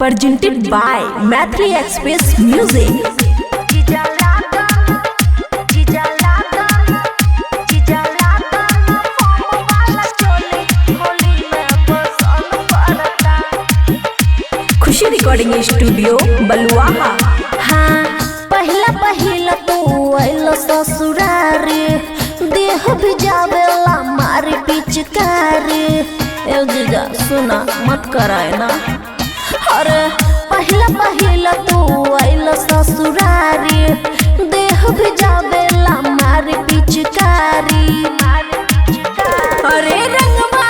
presented by Mathri Express Music. Khushi recording studio Baluaha. हाँ पहिला पहिला तू आइलो ससुरारी, देह भी जावेला मारी पिचकारी। ए जीजा सुना मत कराए ना। अरे पहिला पहिला तू आइलो ससुरारी, देह भी जावेला मारी पिचकारी। अरे रंगवा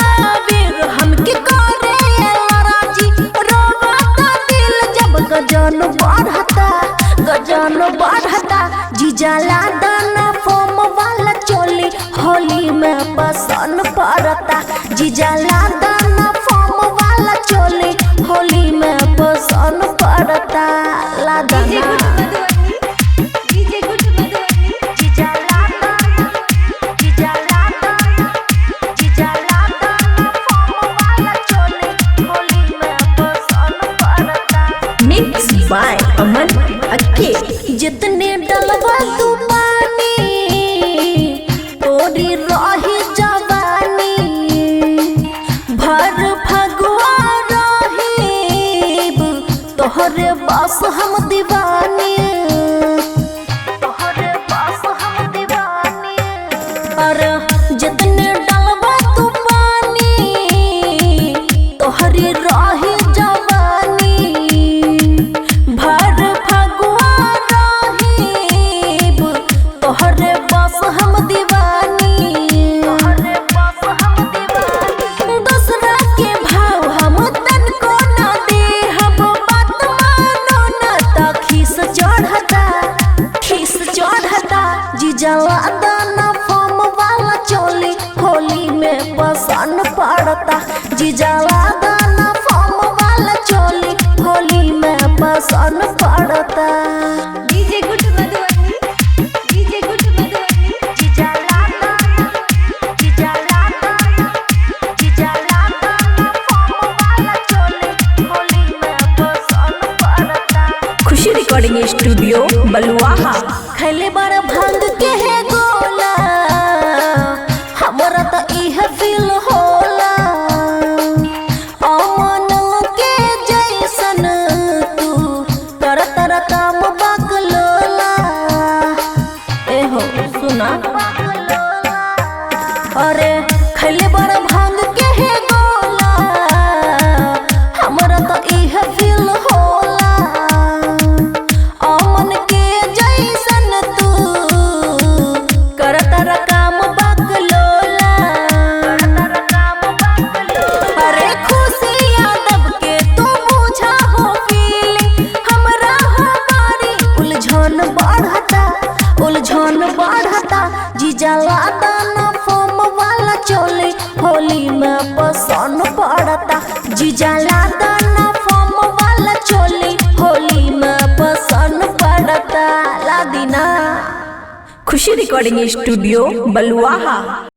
वीर हमके करे लराजी, रोवाता दिल जब गजन बढ़ता जीजा लादाना फोम वाला चोली होली में पसंद पड़ता। जीजा लादाना फोम वाला चोली होली में पसंद पड़ता। लादाना बाय अमन अक्के। जितने डलवा तू पानी तोरी रही जवानी, भर फगुआ रहीब तोहरे बस हम दीवानी, तोहरे बस हम दीवानी। अरे जितने डलवा तू पानी तोहरे रही लादाना फोम वाला चोली होली में पसंद पड़ता। जीजा लादाना फोम वाला चोली होली में पसंद पड़ता। DJ good Madhubani, DJ good Madhubani. जीजा लादाना फोम वाला चोली होली में पसंद पड़ता। खुशी रिकॉर्डिंग स्टूडियो बलुआहा। खैले बड़ भांग के है गोला, हमरा तो इह फील होला। अमन के जैसन तू तर तर काम बकलोला। ए हो सुना। अरे खैले बड़ भांग के है गोला, हमरा तो इह फील होला। अमन के बढ़ता। जीजा लादाना फोम वाला चोली होली में पसंद पड़ता। जीजा लादाना फोम वाला चोली होली में पसंद पड़ता। लादीना। खुशी रिकॉर्डिंग स्टूडियो बलुआहा।